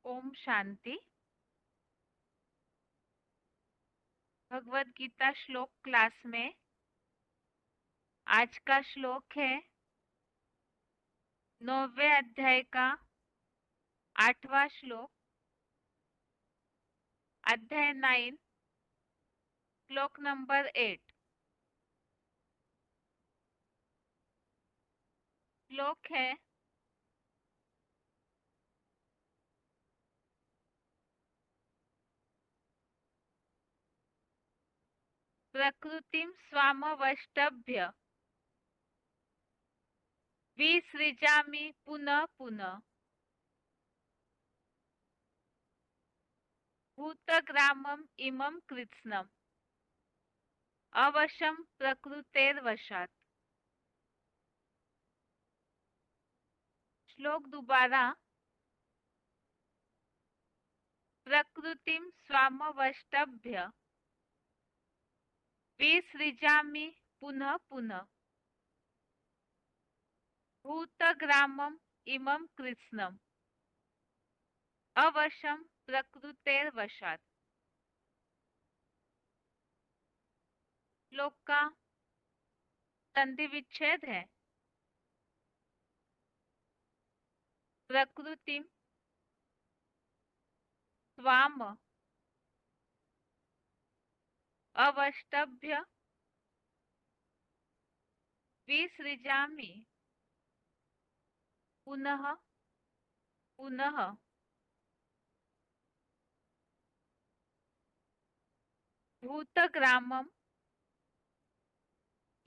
ओम शांति। भगवत गीता श्लोक क्लास में आज का श्लोक है 9वें अध्याय का 8वां श्लोक, अध्याय 9, श्लोक नंबर 8। श्लोक है प्रकृतिम स्वामवष्टभ्य विसृजामि पुनः पुनः भूतग्रामम इमं कृत्स्नम् अवशं प्रकृतेर्वशात्। श्लोक दोबारा। प्रकृतिम स्वामवष्टभ्य विसृजामि पुनः पुनः भूतग्रामम इमं कृत्स्नम् अवशं प्रकृतेर्वशात्। श्लोक का संधि विच्छेद है प्रकृतिम स्वाम अवष्टभ्य विसृजामि पुनः पुनः भूतग्रामम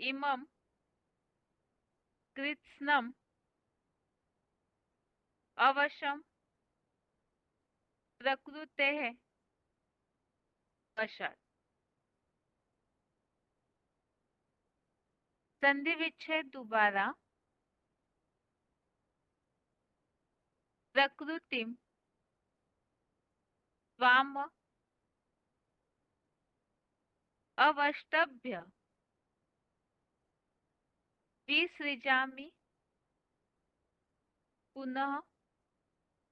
इमं कृत्स्नम् अवशं प्रकृतेः वशात्। संधि विच्छेद दोबारा। प्रकृतिम स्वाम अवष्टभ्य विसृजामि पुनः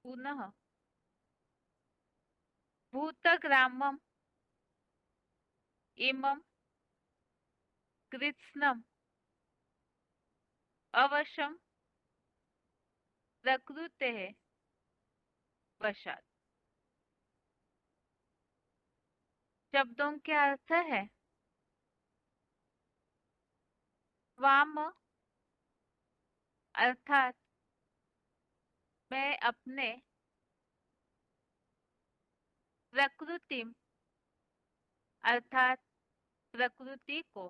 पुनः भूतग्रामम इमं कृत्स्नम् अवशं प्रकृतेः वशात्। शब्दों के अर्थ है स्वाम अर्थात मैं अपने, प्रकृतिम अर्थात प्रकृति को,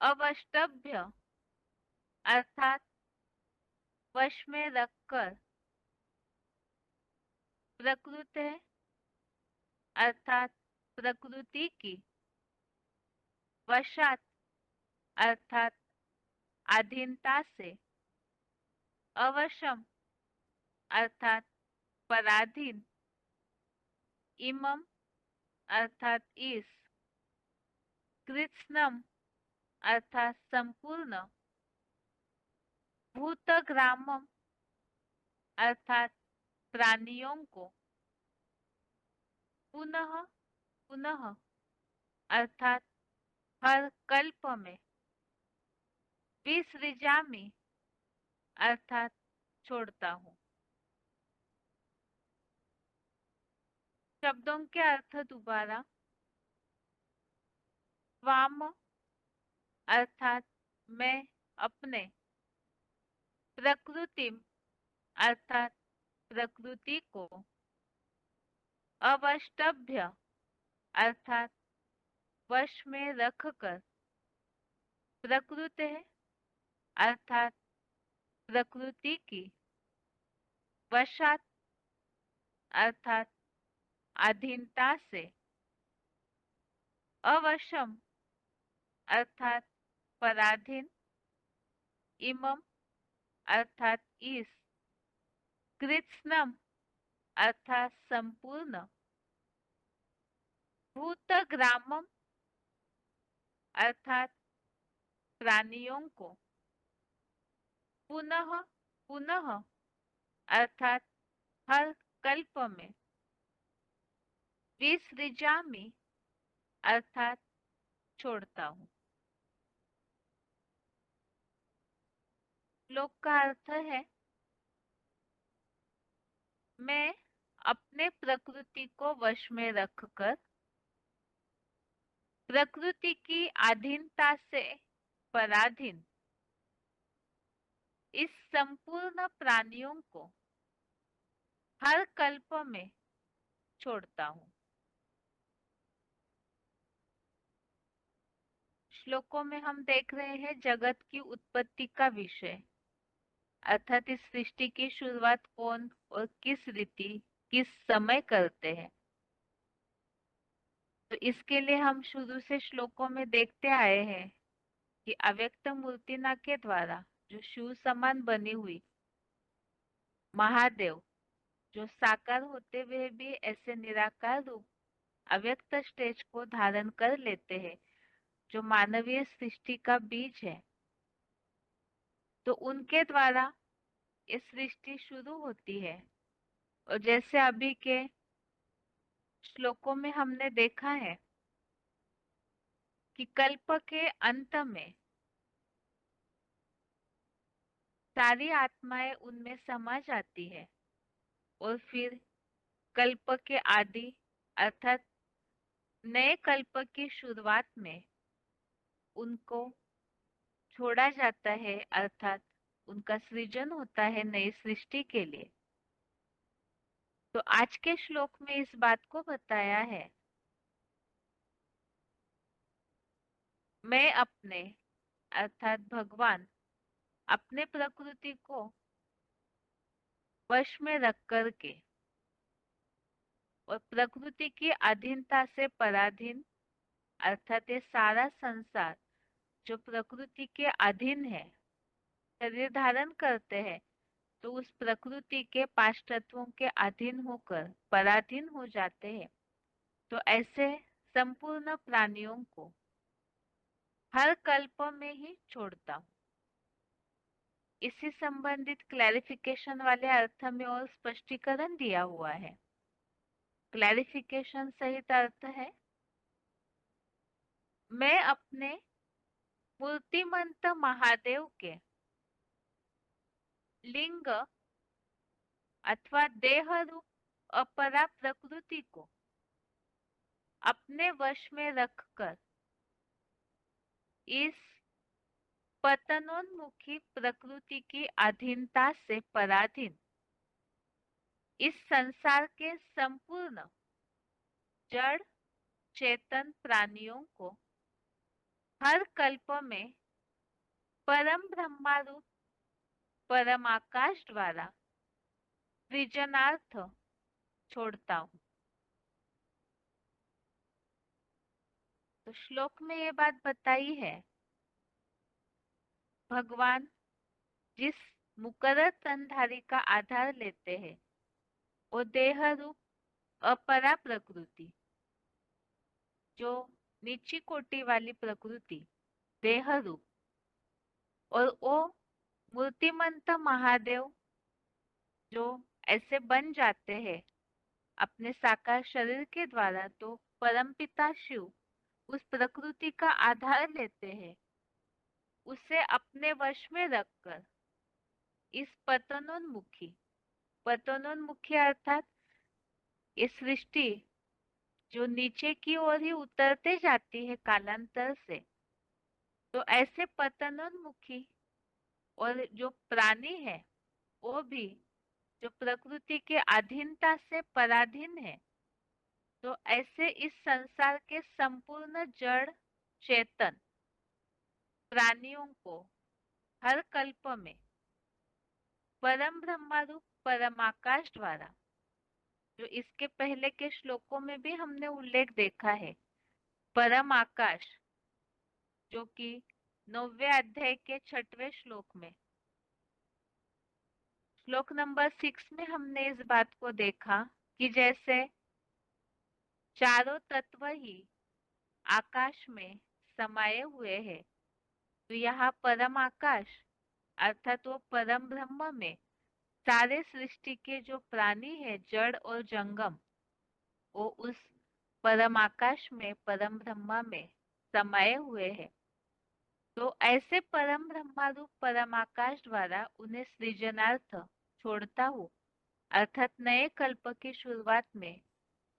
अवष्टभ्य अर्थात वश में रखकर, प्रकृति अर्थात प्रकृति की, वशात अर्थात अधीनता से, अवशम अर्थात पराधीन, इमम अर्थात इस, कृत्स्नम अर्थात संपूर्ण, भूतग्रामम अर्थात प्राणियों को, पुनः पुनः अर्थात हर कल्प में, विसृजामि अर्थात छोड़ता हूँ। शब्दों के अर्थ दोबारा। स्वाम अर्थात मैं अपने, प्रकृतिम अर्थात प्रकृति को, अवष्टभ्य अर्थात वश में रखकर, प्रकृति अर्थात प्रकृति की, वशात अर्थात अधीनता से, अवशम अर्थात पराधीन, इमम अर्थात इस, कृत्स्नम अर्थात संपूर्ण, भूतग्रामम अर्थात प्राणियों को, पुनः पुनः अर्थात हर कल्प में विसृजामि अर्थात छोड़ता हूँ। श्लोक का अर्थ है, मैं अपने प्रकृति को वश में रखकर प्रकृति की अधीनता से पराधीन इस संपूर्ण प्राणियों को हर कल्प में छोड़ता हूँ। श्लोकों में हम देख रहे हैं जगत की उत्पत्ति का विषय, अर्थात इस सृष्टि की शुरुआत कौन और किस रीति किस समय करते हैं। तो इसके लिए हम शुरू से श्लोकों में देखते आए हैं कि अव्यक्त मूर्तिना के द्वारा जो शिव समान बनी हुई महादेव, जो साकार होते हुए भी ऐसे निराकार रूप अव्यक्त स्टेज को धारण कर लेते हैं, जो मानवीय सृष्टि का बीज है, तो उनके द्वारा ये सृष्टि शुरू होती है। और जैसे अभी के श्लोकों में हमने देखा है कि कल्प के अंत में सारी आत्माएं उनमें समा जाती है और फिर कल्प के आदि अर्थात नए कल्प की शुरुआत में उनको छोड़ा जाता है, अर्थात उनका सृजन होता है नई सृष्टि के लिए। तो आज के श्लोक में इस बात को बताया है, मैं अपने अर्थात भगवान अपने प्रकृति को वश में रख कर के और प्रकृति की अधीनता से पराधीन, अर्थात ये सारा संसार जो प्रकृति के अधीन है, शरीर धारण करते हैं तो उस प्रकृति के पांच तत्वों के अधीन होकर पराधीन हो जाते हैं। तो ऐसे संपूर्ण प्राणियों को हर कल्प में ही छोड़ता हूँ। इसी संबंधित क्लैरिफिकेशन वाले अर्थ में और स्पष्टीकरण दिया हुआ है। क्लैरिफिकेशन सहित अर्थ है, मैं अपने मूर्तिमंत महादेव के लिंग अथवा देह रूप अपरा प्रकृति को अपने वश में रखकर इस पतनोन्मुखी प्रकृति की अधीनता से पराधीन इस संसार के संपूर्ण जड़ चेतन प्राणियों को हर कल्प में परम ब्रह्मारूप परम आकाश द्वारा सृजनार्थ छोड़ता हूँ। तो श्लोक में ये बात बताई है, भगवान जिस मुकर्रर तनधारी का आधार लेते हैं वो देह रूप अपरा प्रकृति, जो नीची कोटि वाली प्रकृति देह रूप, और वो मूर्तिमंत महादेव जो ऐसे बन जाते हैं अपने साकार शरीर के द्वारा, तो परमपिता शिव उस प्रकृति का आधार लेते हैं, उसे अपने वश में रखकर इस पतनोन्मुखी अर्थात ये सृष्टि जो नीचे की ओर ही उतरते जाती है कालांतर से, तो ऐसे पतनोन्मुखी और जो प्राणी है वो भी जो प्रकृति के अधीनता से पराधीन है, तो ऐसे इस संसार के संपूर्ण जड़ चेतन प्राणियों को हर कल्प में परम ब्रह्मारूप परम आकाश द्वारा, जो इसके पहले के श्लोकों में भी हमने उल्लेख देखा है, परम आकाश, जो कि 9वें अध्याय के 6वें श्लोक में श्लोक नंबर 6 में हमने इस बात को देखा कि जैसे चारों तत्व ही आकाश में समाये हुए हैं, तो यहाँ परम आकाश अर्थात वो परम ब्रह्म में सारे सृष्टि के जो प्राणी है जड़ और जंगम, वो उस परम आकाश में परम ब्रह्मा में समाये हुए हैं। तो ऐसे परम ब्रह्मा रूप परम आकाश द्वारा उन्हें सृजनार्थ छोड़ता हूँ, अर्थात नए कल्प की शुरुआत में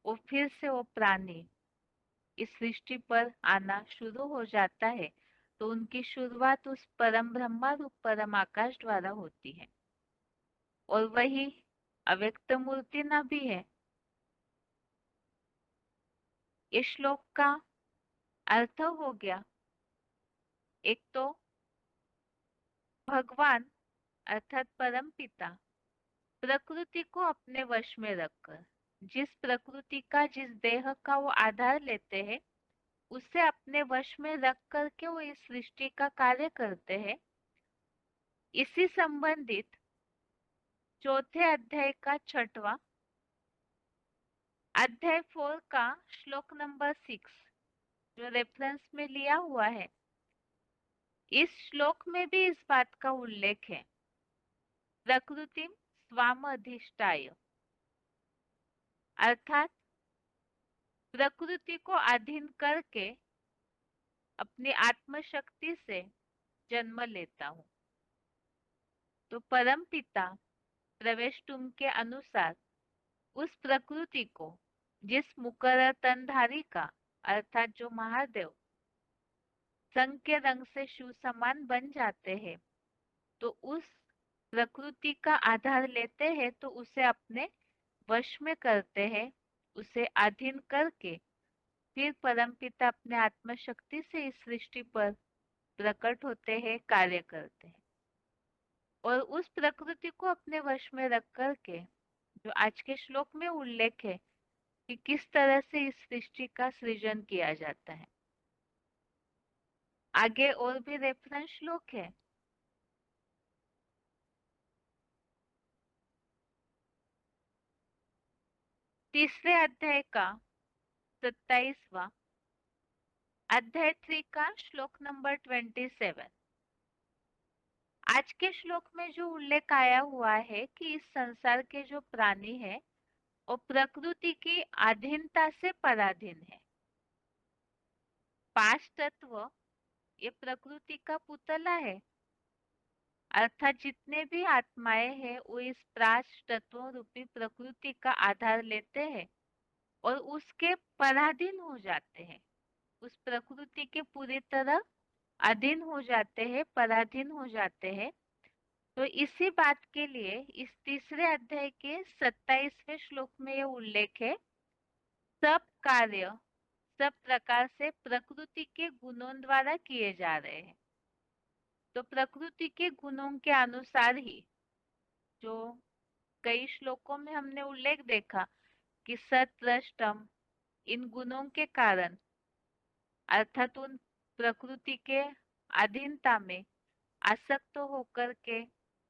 वो फिर से वो प्राणी इस सृष्टि पर आना शुरू हो जाता है। तो उनकी शुरुआत उस परम ब्रह्मा रूप परम आकाश द्वारा होती है, और वही अव्यक्त मूर्ति न भी है। इस श्लोक का अर्थ हो गया, एक तो भगवान अर्थात परम पिता प्रकृति को अपने वश में रखकर, जिस प्रकृति का जिस देह का वो आधार लेते हैं, उसे अपने वश में रख करके वो इस सृष्टि का कार्य करते हैं। इसी संबंधित चौथे अध्याय का छठवां अध्याय 4 का श्लोक नंबर 6 जो रेफरेंस में लिया हुआ है, इस श्लोक में भी इस बात का उल्लेख है, प्रकृतिम स्वामधिष्ठाय, अर्थात प्रकृति को अधीन करके अपनी आत्मशक्ति से जन्म लेता हूँ। तो परम पिता प्रवेश तुम के अनुसार उस प्रकृति को जिस मुकर तनधारी का अर्थात जो महादेव संग के रंग से शिव समान बन जाते हैं, तो उस प्रकृति का आधार लेते हैं, तो उसे अपने वश में करते हैं, उसे अधीन करके फिर परमपिता अपने आत्मशक्ति से इस सृष्टि पर प्रकट होते हैं, कार्य करते हैं। और उस प्रकृति को अपने वश में रख करके जो आज के श्लोक में उल्लेख है कि किस तरह से इस सृष्टि का सृजन किया जाता है। आगे और भी रेफरेंस श्लोक है। तीसरे अध्याय का 27वां अध्याय 3 का श्लोक नंबर 27। आज के श्लोक में जो उल्लेख आया हुआ है कि इस संसार के जो प्राणी है वो प्रकृति की अधीनता से पराधीन है। पांच तत्व ये प्रकृति का पुतला है, अर्थात जितने भी आत्माएं हैं वो इस पांच तत्वों रूपी प्रकृति का आधार लेते हैं और उसके पराधीन हो जाते हैं, उस प्रकृति के पूरी तरह अधीन हो जाते हैं, पराधीन हो जाते हैं। तो इसी बात के लिए इस तीसरे अध्याय के 27वें श्लोक में यह उल्लेख है, सब कार्य सब प्रकार से प्रकृति के गुणों द्वारा किए जा रहे हैं। तो प्रकृति के गुणों के अनुसार ही जो कई श्लोकों में हमने उल्लेख देखा कि सत्रष्टम, इन गुणों के कारण अर्थात उन प्रकृति के अधीनता में आसक्त होकर के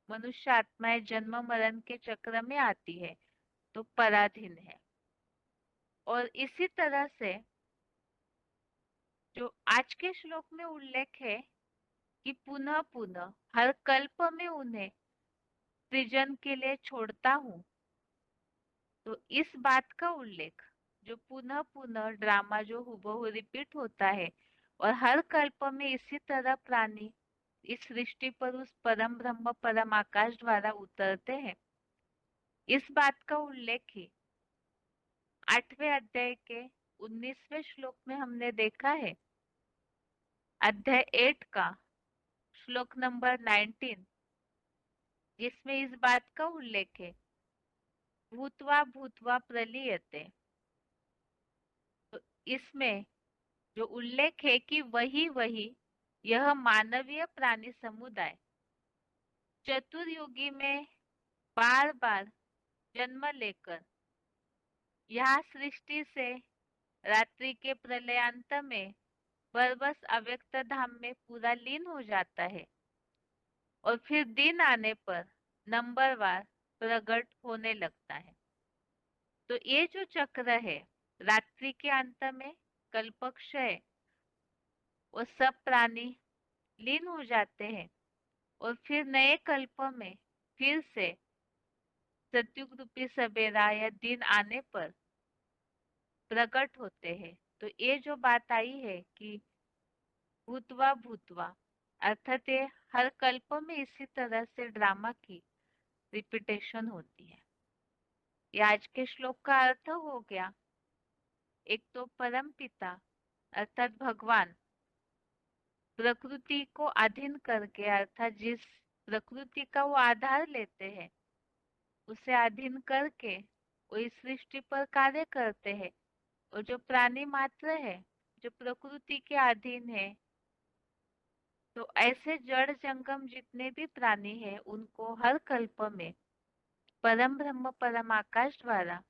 मनुष्य आत्माएं जन्म मरण के चक्र में आती है, तो पराधीन है। और इसी तरह से जो आज के श्लोक में उल्लेख है कि पुनः पुनः हर कल्प में उन्हें सृजन के लिए छोड़ता हूँ, तो इस बात का उल्लेख जो पुनः पुनः ड्रामा जो हुबहू रिपीट होता है और हर कल्प में इसी तरह प्राणी इस सृष्टि पर उस परम ब्रह्म परम आकाश द्वारा उतरते हैं, इस बात का उल्लेख ही 8वें अध्याय के 19वें श्लोक में हमने देखा है। अध्याय 8 का श्लोक नंबर 19, जिसमें इस बात का उल्लेख है, भूत्वा भूत्वा प्रलीयते। तो इसमें जो उल्लेख है कि वही यह मानवीय प्राणी समुदाय चतुर्युगी में बार बार जन्म लेकर यह सृष्टि से रात्रि के प्रलयांत में बरबस अव्यक्त धाम में पूरा लीन हो जाता है और फिर दिन आने पर नंबरवार प्रकट होने लगता है। तो ये जो चक्र है, रात्रि के अंत में कल्पक्षय, वो सब प्राणी लीन हो जाते हैं और फिर नए कल्प में फिर से सतयुग रूपी सवेरा या दिन आने पर प्रकट होते हैं। तो ये जो बात आई है कि भूतवा भूतवा, अर्थात ये हर कल्प में इसी तरह से ड्रामा की रिपीटेशन होती है। ये आज के श्लोक का अर्थ हो गया। एक तो परम पिता अर्थात भगवान प्रकृति को अधीन करके, अर्थात जिस प्रकृति का वो आधार लेते हैं उसे अधीन करके वो इस सृष्टि पर कार्य करते हैं। और जो प्राणी मात्र है जो प्रकृति के अधीन है, तो ऐसे जड़ जंगम जितने भी प्राणी हैं उनको हर कल्प में परम ब्रह्म परम आकाश द्वारा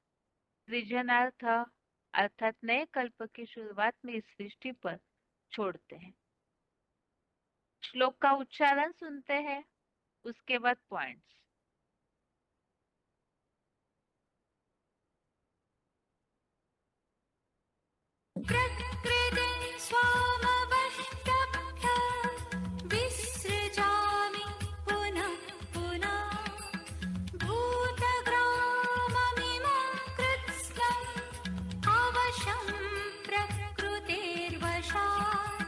सृजनार्थ अर्थात नए कल्प की शुरुआत में इस सृष्टि पर छोड़ते हैं। श्लोक का उच्चारण सुनते हैं, उसके बाद पॉइंट्स। प्रकृतिं स्वामवष्टभ्य विसृजामि पुनः पुनः भूतग्राममिमं कृत्स्नम् अवशं प्रकृतेर्वशात्।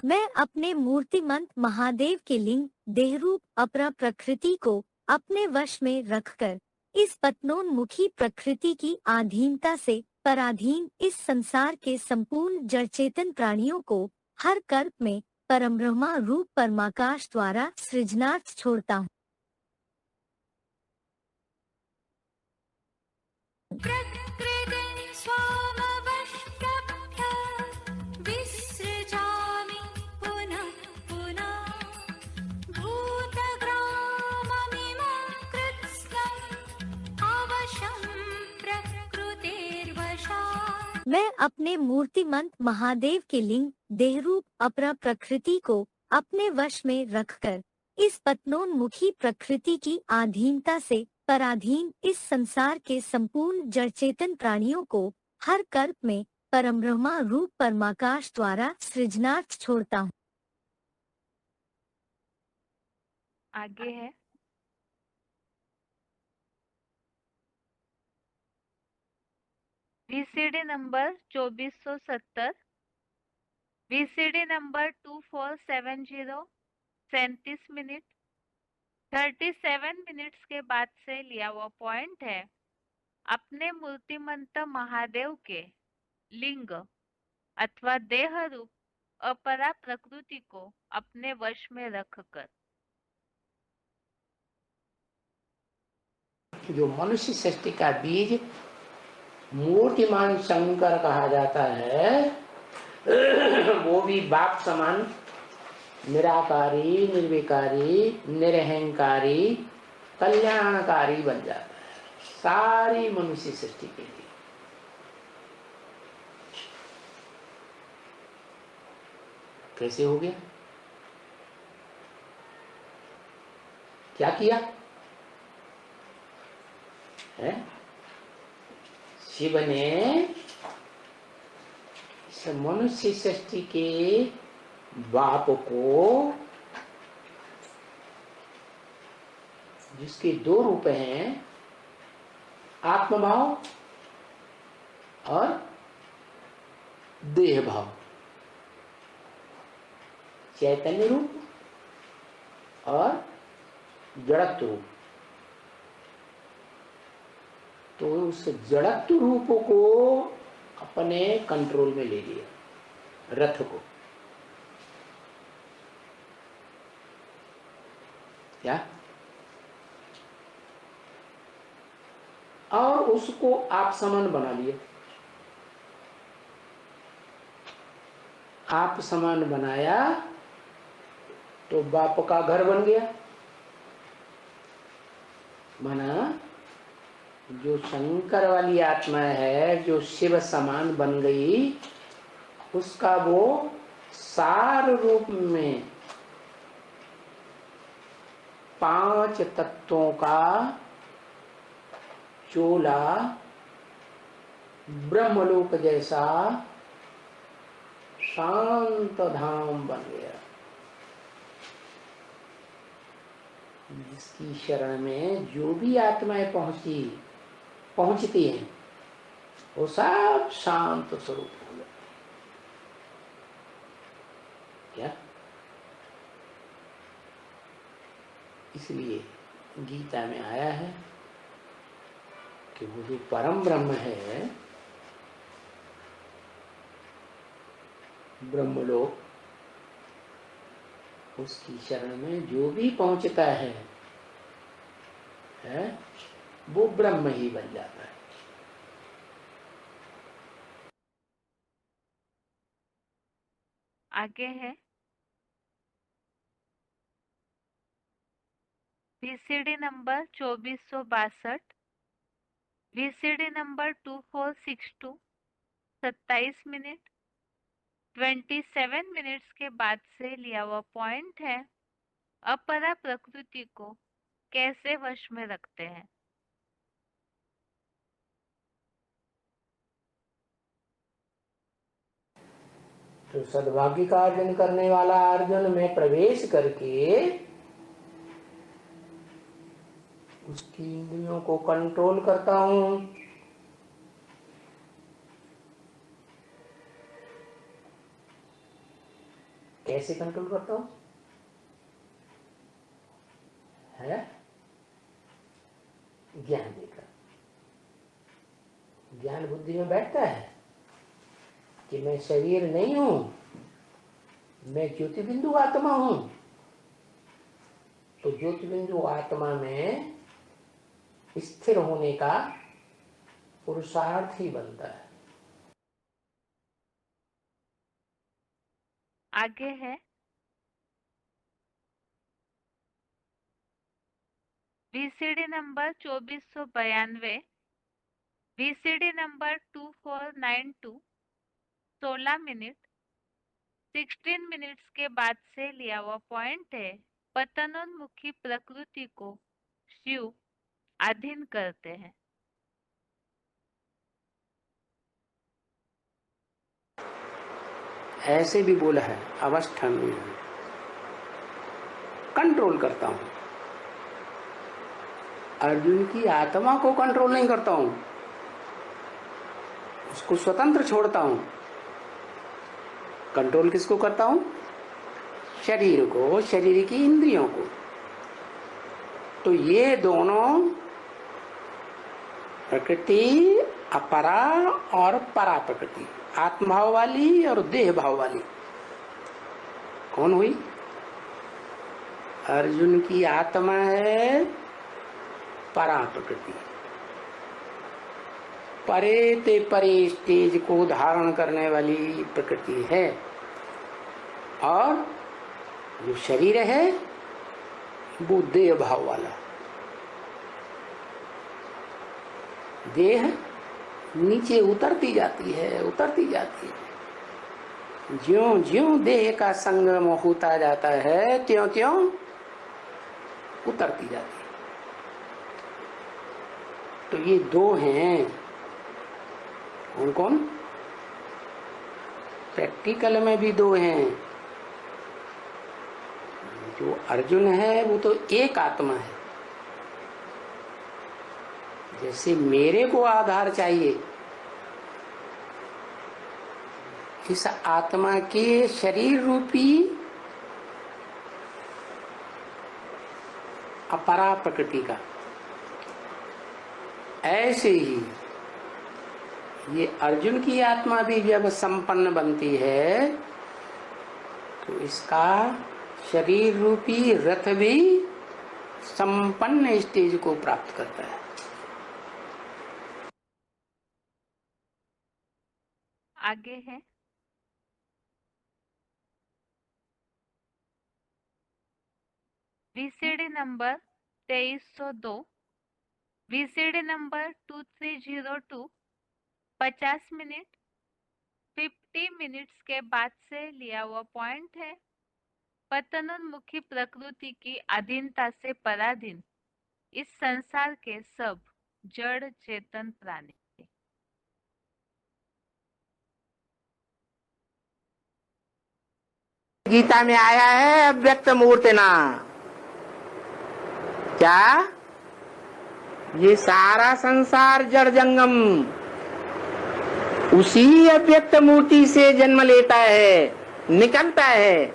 मैं अपने मूर्तिमंत महादेव के लिंग देहरूप अपरा प्रकृति को अपने वश में रखकर इस पतनोन्मुखी प्रकृति की अधीनता से पराधीन इस संसार के संपूर्ण जड़ चेतन प्राणियों को हर कल्प में परमब्रह्मा रूप परमाकाश द्वारा सृजनार्थ छोड़ता हूँ। प्रकृतिं स्वामवष्टभ्य विसृजामि पुनः पुनः भूतग्राममिमं कृत्स्नम् अवशं प्रकृतेर्वशात्। मैं अपने मूर्तिमंत महादेव के लिंग देहरूप अपरा प्रकृति को अपने वश में रखकर इस पतनोन्मुखी प्रकृति की अधीनता से पराधीन इस संसार के संपूर्ण जड़ चेतन प्राणियों को हर कल्प में परमब्रह्मा रूप परमाकाश द्वारा सृजनार्थ छोड़ता हूँ। आगे है VCD number 2470, VCD number 2470, 37 minute 37 minutes के बाद से लिया हुआ पॉइंट है। अपने मूर्तिमंत महादेव के लिंग अथवा देह रूप अपरा प्रकृति को अपने वश में रखकर। जो मनुष्य सृष्टि का बीज मूर्तिमान शंकर कहा जाता है, वो भी बाप समान निराकारी, निर्विकारी, निरहंकारी, कल्याणकारी बन जाता है सारी मनुष्य सृष्टि के लिए। कैसे हो गया? क्या किया है? शिव ने इस मनुष्य सृष्टि के बाप को, जिसके दो रूप हैं, आत्मभाव और देह भाव, चैतन्य रूप और जड़त्व रूप, तो उस जड़त्व रूप को अपने कंट्रोल में ले लिया, रथ को। क्या? और उसको आप समान बना लिए। आप समान बनाया तो बाप का घर बन गया। माना जो शंकर वाली आत्मा है, जो शिव समान बन गई, उसका वो सार रूप में 5 तत्वों का चोला ब्रह्मलोक जैसा शांत धाम बन गया, जिसकी शरण में जो भी आत्माएं पहुंची पहुंचती हैं वो सब शांत स्वरूप हो जाते हैं। क्या? इसलिए गीता में आया है कि वो जो परम ब्रह्म है, ब्रह्मलोक, उसकी शरण में जो भी पहुंचता है वो ब्रह्म ही बन जाता है। आगे है VCD number 2462, VCD number 2462, 27 minute 27 minutes के बाद से लिया हुआ पॉइंट है, अपरा प्रकृति को कैसे वश में रखते हैं। तो सद्भाग्य का अर्जन करने वाला अर्जुन में प्रवेश करके उसकी इंद्रियों को कंट्रोल करता हूं। कैसे कंट्रोल करता हूं? है ज्ञान देकर। ज्ञान बुद्धि में बैठता है कि मैं शरीर नहीं हूं, मैं ज्योति बिंदु आत्मा हूं। तो ज्योति बिंदु आत्मा में स्थिर होने का पुरुषार्थ ही बनता है। आगे है VCD number 2492, VCD number 2492, 16 minute 16 minutes के बाद से लिया हुआ पॉइंट है, पतनोन्मुखी प्रकृति को शिव अधीन करते हैं। ऐसे भी बोला है, अवस्था में कंट्रोल करता हूं। अर्जुन की आत्मा को कंट्रोल नहीं करता हूं, उसको स्वतंत्र छोड़ता हूं। कंट्रोल किसको करता हूं? शरीर को, शरीर की इंद्रियों को। तो ये दोनों प्रकृति, अपरा और परा प्रकृति, आत्मभाव वाली और देह भाव वाली, कौन हुई? अर्जुन की आत्मा है परा प्रकृति, परे ते परे स्टेज को धारण करने वाली प्रकृति है। और जो शरीर है वो देह भाव वाला। देह नीचे उतरती जाती है, उतरती जाती है। ज्यों ज्यों देह का संगम होता जाता है त्यों त्यों उतरती जाती है। तो ये दो हैं। कौन कौन? प्रैक्टिकल में भी दो हैं। जो अर्जुन है वो तो एक आत्मा है। जैसे मेरे को आधार चाहिए, इस आत्मा के शरीर रूपी अपरा प्रकृति का, ऐसे ही ये अर्जुन की आत्मा भी जब संपन्न बनती है तो इसका शरीर रूपी रथ भी संपन्न स्टेज को प्राप्त करता है। आगे है VCD number 2302, VCD number 2302, 50 minute 50 minutes के बाद से लिया हुआ पॉइंट है, पतनोन्मुखी प्रकृति की अधीनता से पराधीन इस संसार के सब जड़ चेतन प्राणी। गीता में आया है अव्यक्त मूर्ति ना, क्या ये सारा संसार जड़ जंगम उसी अव्यक्त मूर्ति से जन्म लेता है, निकलता है,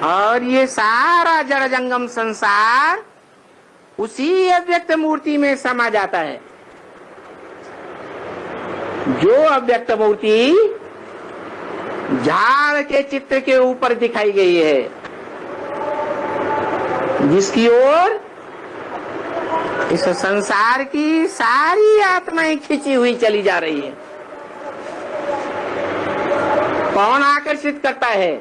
और ये सारा जड़ जंगम संसार उसी अव्यक्त मूर्ति में समा जाता है। जो अव्यक्त मूर्ति झाड़ के चित्र के ऊपर दिखाई गई है, जिसकी ओर इस संसार की सारी आत्माएं खिंची हुई चली जा रही है। कौन आकर्षित करता है?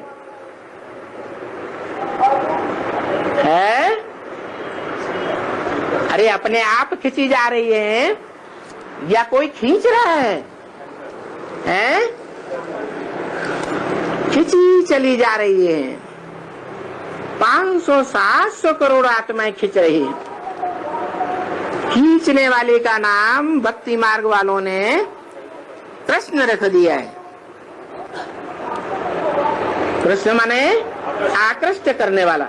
अरे अपने आप खिंची जा रही है या कोई खींच रहा है? खिंची चली जा रही है। 500-700 करोड़ आत्माएं खिंच रही है। खींचने वाले का नाम भक्ति मार्ग वालों ने कृष्ण रख दिया है। कृष्ण माने आकृष्ट करने वाला।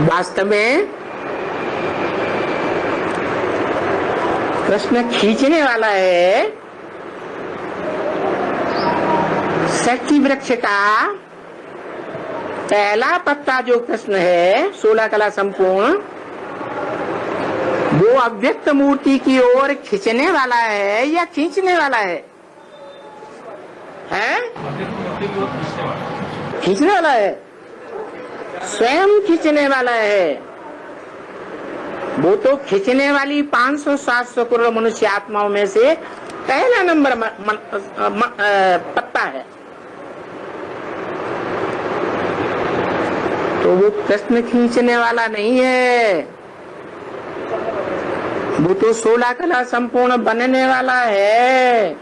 वास्तव में कृष्ण खींचने वाला है। षष्ठी वृक्ष का पहला पत्ता जो कृष्ण है, 16 कला संपूर्ण, वो अव्यक्त मूर्ति की ओर खींचने वाला है या खींचने वाला है? खींचने वाला है, स्वयं खींचने वाला है। वो तो खींचने वाली 500-700 करोड़ मनुष्य आत्माओं में से पहला नंबर पत्ता है। तो वो कृष्ण खींचने वाला नहीं है, वो तो 16 कला संपूर्ण बनने वाला है।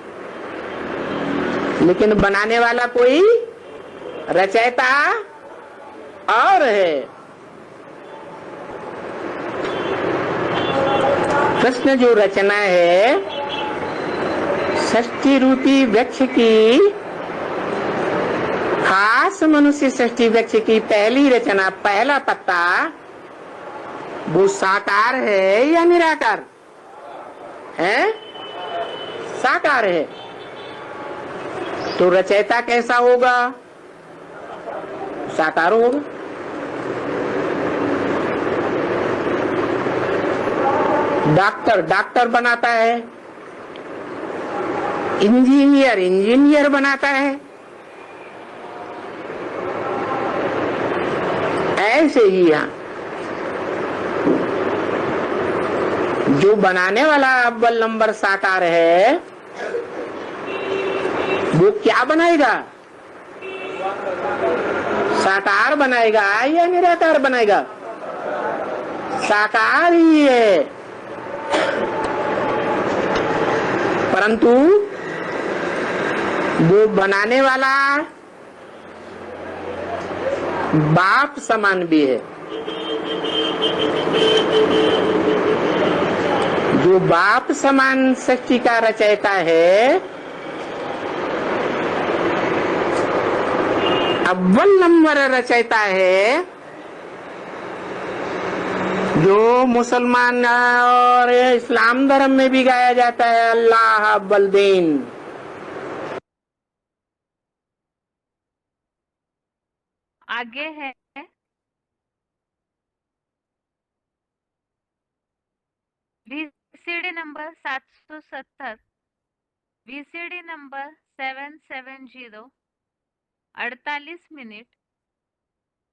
लेकिन बनाने वाला कोई रचयिता और है। कृष्ण जो रचना है, षष्ठी रूपी वृक्ष की, खास मनुष्य षष्ठी वृक्ष की पहली रचना, पहला पत्ता, वो साकार है या निराकार है? साकार है। तो रचयिता कैसा होगा? साकार होगा। डॉक्टर बनाता है, इंजीनियर बनाता है। ऐसे ही यहाँ जो बनाने वाला अव्वल नंबर साकार है, वो क्या बनाएगा? साकार बनाएगा या निराकार बनाएगा? साकार ही है। परंतु वो बनाने वाला बाप समान भी है। जो बाप समान सृष्टि का रचयिता है, अव्वल नंबर रचयिता है, जो मुसलमान और इस्लाम धर्म में भी गाया जाता है, अल्लाह अव्वल दीन। आगे है VCD number 770, VCD number 770, 48 minute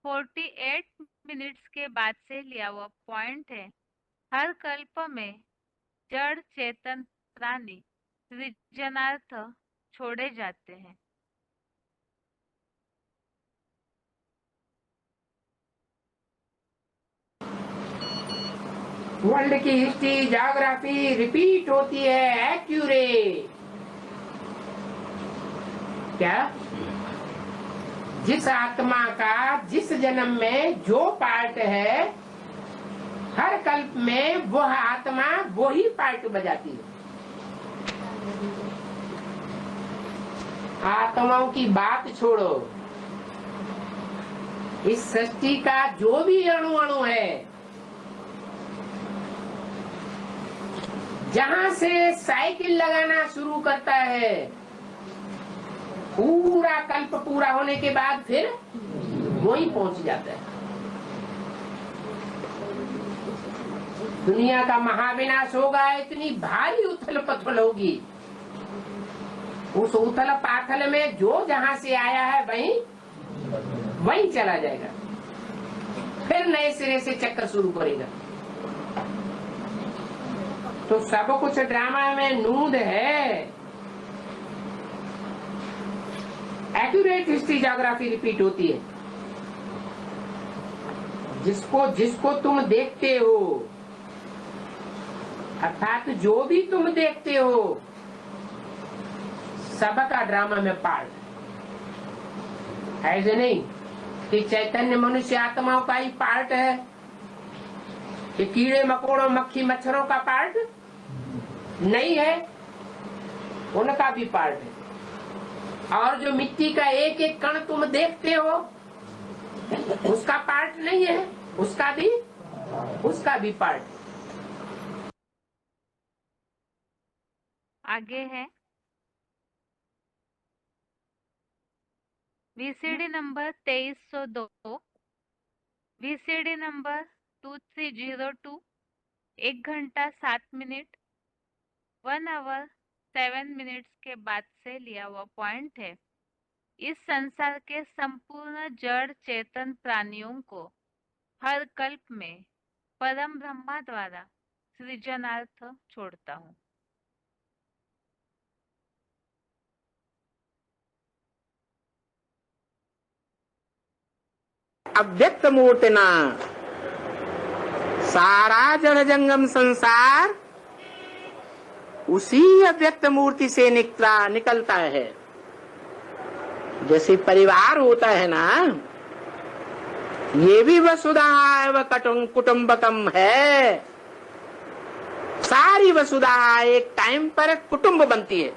48 minutes के बाद से लिया हुआ पॉइंट है। हर कल्प में जड़ चेतन प्राणी सृजनार्थ छोड़े जाते हैं। वर्ल्ड की हिस्ट्री, ज्योग्राफी रिपीट होती है, एक्यूरेट। क्या? जिस आत्मा का जिस जन्म में जो पार्ट है, हर कल्प में वह आत्मा वही पार्ट बजाती है। आत्माओं की बात छोड़ो, इस सृष्टि का जो भी अणु अणु है, जहां से साइकिल लगाना शुरू करता है, पूरा कल्प पूरा होने के बाद फिर वही पहुंच जाता है। दुनिया का महाविनाश होगा, इतनी भारी उथल पथल होगी, उस उथल पाथल में जो जहां से आया है वहीं चला जाएगा, फिर नए सिरे से चक्कर शुरू करेगा। तो सब कुछ ड्रामा में नूंद है। एक्यूरेट हिस्ट्री ज्योग्राफी रिपीट होती है। जिसको जिसको तुम देखते हो, अर्थात जो भी तुम देखते हो, सबका ड्रामा में पार्ट। ऐसे नहीं कि चैतन्य मनुष्य आत्माओं का ही पार्ट है, कि कीड़े मकोड़ों मक्खी मच्छरों का पार्ट नहीं है, उनका भी पार्ट है। और जो मिट्टी का एक एक कण तुम देखते हो, उसका पार्ट नहीं है, उसका भी पार्ट। आगे है वीसीडी नंबर 2302, वीसीडी नंबर 2302, 1 घंटा 7 मिनट 1 आवर 7 मिनट्स के बाद से लिया हुआ पॉइंट है। इस संसार के संपूर्ण जड़ चेतन प्राणियों को हर कल्प में परम ब्रह्मा द्वारा सृजनार्थ छोड़ता हूँ। अव्यक्त मूर्तिना सारा जड़ जंगम संसार उसी अव्यक्त मूर्ति से निकलता है। जैसे परिवार होता है ना, ये भी वसुधा एवं कुटुंबकम है। सारी वसुधा एक टाइम पर कुटुंब बनती है,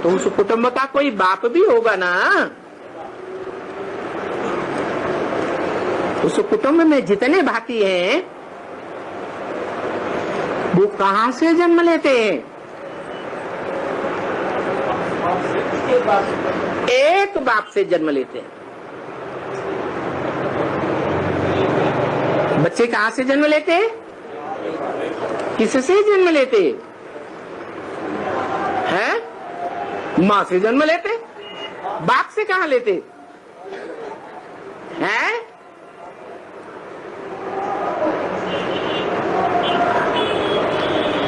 तो उस कुटुंब का कोई बाप भी होगा ना। उस कुटुंब में जितने भाती हैं, वो कहां से जन्म लेते हैं? एक बाप से जन्म लेते हैं। बच्चे कहां से जन्म लेते हैं? किससे जन्म लेते हैं? मां से जन्म लेते, बाप से कहां लेते हैं?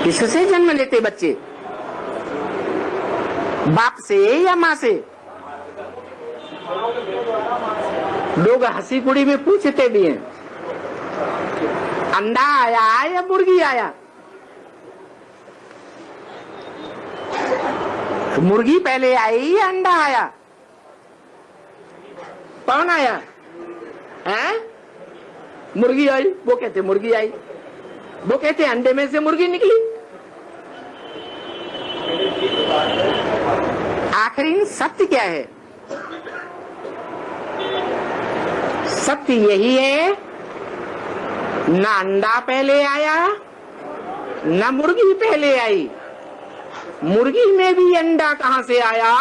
किससे जन्म लेते बच्चे? बाप से या मां से? लोग हंसी कुड़ी में पूछते भी हैं, अंडा आया या मुर्गी आया? मुर्गी पहले आई या अंडा आया? कौन आया? हैं? मुर्गी आई। वो कहते मुर्गी आई, वो कहते अंडे में से मुर्गी निकली। आखिरी सत्य क्या है? सत्य यही है, ना अंडा पहले आया ना मुर्गी पहले आई। मुर्गी में भी अंडा कहां से आया?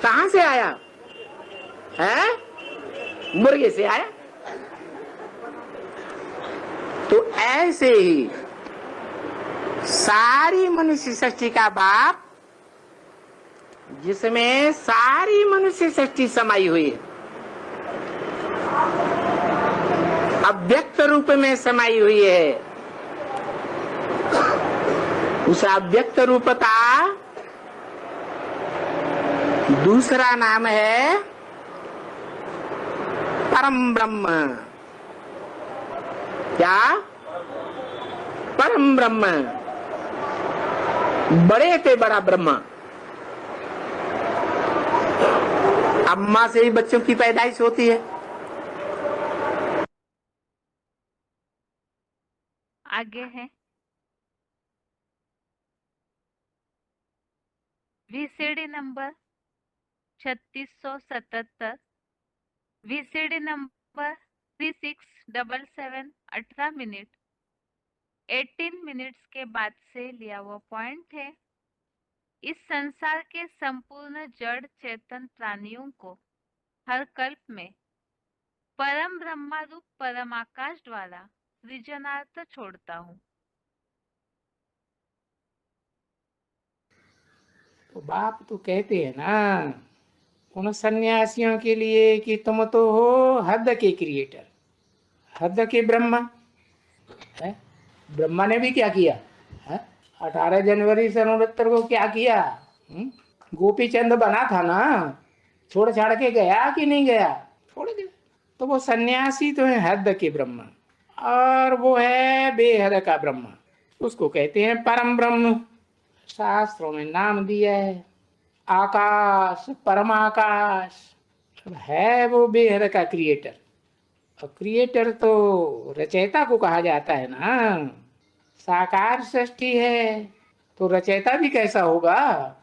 कहां से आया है? मुर्गे से आया। तो ऐसे ही सारी मनुष्य सृष्टि का बाप, जिसमें सारी मनुष्य सृष्टि समाई हुई है, अव्यक्त रूप में समाई हुई है, उस अव्यक्त रूप का दूसरा नाम है परम ब्रह्म। क्या? परम ब्रह्म, बड़े से बड़ा ब्रह्म। अम्मा से ही बच्चों की पैदाइश होती है। आगे है VCD number 3677, VCD number 3677, 18 minute 18 minutes के बाद से लिया हुआ पॉइंट है। इस संसार के संपूर्ण जड़ चेतन प्राणियों को हर कल्प में परम ब्रह्मा रूप परम आकाश द्वारा सृजनार्थ छोड़ता हूँ। तो बाप तो कहते हैं ना उन सन्यासियों के लिए कि तुम तो हो हद के क्रिएटर, हद के ब्रह्मा है। ब्रह्मा ने भी क्या किया है? 18 जनवरी सन 69 को क्या किया? गोपी चंद बना था ना, छोड़ छाड़ के गया कि नहीं गया? छोड़ गया। तो वो सन्यासी तो है हद के ब्रह्मा, और वो है बेहद का ब्रह्मा, उसको कहते हैं परम ब्रह्म। शास्त्रों में नाम दिया है आकाश, परमाकाश है वो बेहद का क्रिएटर। और क्रिएटर तो रचयिता को कहा जाता है ना। साकार सृष्टि है तो रचयिता भी कैसा होगा?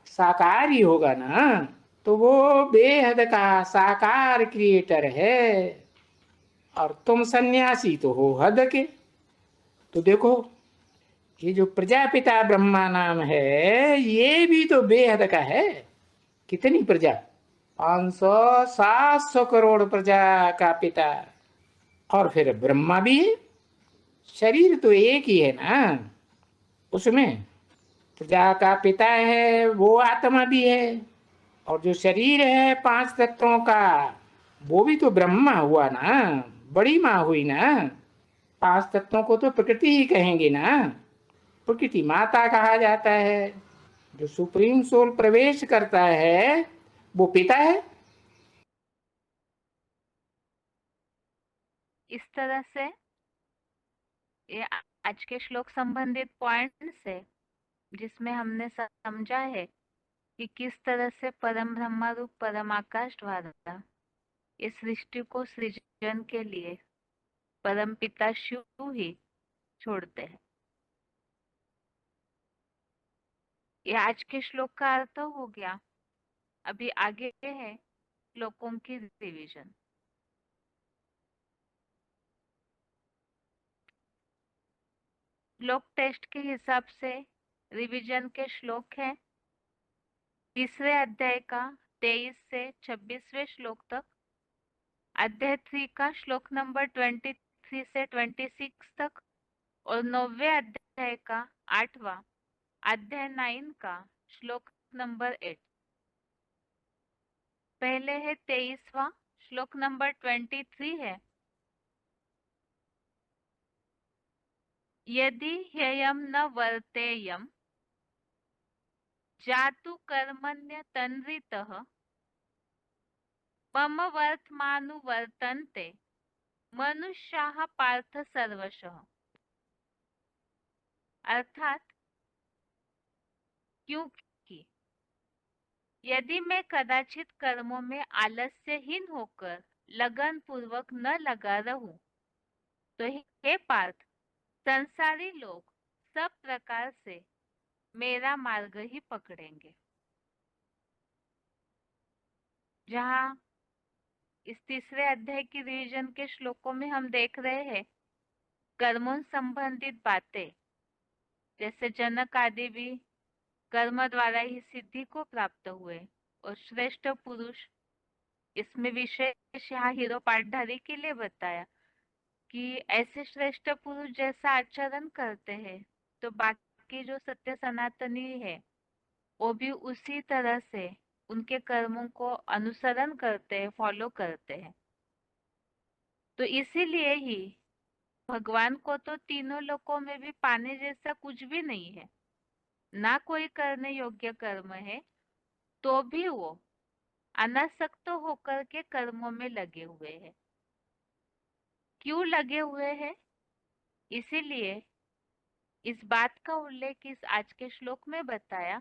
साकार ही होगा ना। तो वो बेहद का साकार क्रिएटर है, और तुम सन्यासी तो हो हद के। तो देखो ये जो प्रजापिता ब्रह्मा नाम है ये भी तो बेहद का है। कितनी प्रजा? 500-700 करोड़ प्रजा का पिता। और फिर ब्रह्मा भी है। शरीर तो एक ही है ना, उसमें प्रजा का पिता है वो आत्मा भी है, और जो शरीर है 5 तत्वों का वो भी तो ब्रह्मा हुआ ना, बड़ी माँ हुई ना। 5 तत्वों को तो प्रकृति ही कहेंगे ना, प्रकृति माता कहा जाता है। जो सुप्रीम सोल प्रवेश करता है वो पिता है। इस तरह से ये आज के श्लोक संबंधित पॉइंट्स है जिसमें हमने समझा है कि किस तरह से परम ब्रह्मा रूप परम आकाश द्वारा इस सृष्टि को सृजन के लिए परम पिता शिव ही छोड़ते हैं। ये आज के श्लोक का अर्थ हो गया। अभी आगे है श्लोकों की रिवीजन। श्लोक टेस्ट के हिसाब से रिवीजन के श्लोक है तीसरे अध्याय का 23 से 26वें श्लोक तक, अध्याय 3 का श्लोक नंबर 23 से 26 तक, और 9वें अध्याय का 8वां अध्याय 9 का श्लोक नंबर 8। पहले है 23वां श्लोक नंबर 23 है, यदि ह्ययम न वर्तेयम जातु कर्मण्य तन्वितः मम वर्तमानुवर्तन्ते मनुष्याः पार्थ सर्वशः। अर्थात क्योंकि यदि मैं कदाचित कर्मों में आलस्यहीन होकर लगन पूर्वक न लगा रहूं तो हे पार्थ, संसारी लोग सब प्रकार से मेरा मार्ग ही पकड़ेंगे। जहाँ इस तीसरे अध्याय की रिवीजन के श्लोकों में हम देख रहे हैं कर्मों संबंधित बातें, जैसे जनक आदि भी कर्म द्वारा ही सिद्धि को प्राप्त हुए, और श्रेष्ठ पुरुष, इसमें विशेष यहाँ हीरो पाठधारी के लिए बताया कि ऐसे श्रेष्ठ पुरुष जैसा आचरण करते हैं तो बाकी जो सत्य सनातनी है वो भी उसी तरह से उनके कर्मों को अनुसरण करते हैं, फॉलो करते हैं। तो इसीलिए ही भगवान को तो तीनों लोकों में भी पाने जैसा कुछ भी नहीं है, ना कोई करने योग्य कर्म है, तो भी वो अनासक्त होकर के कर्मों में लगे हुए हैं। क्यों लगे हुए हैं? इसीलिए इस बात का उल्लेख इस आज के श्लोक में बताया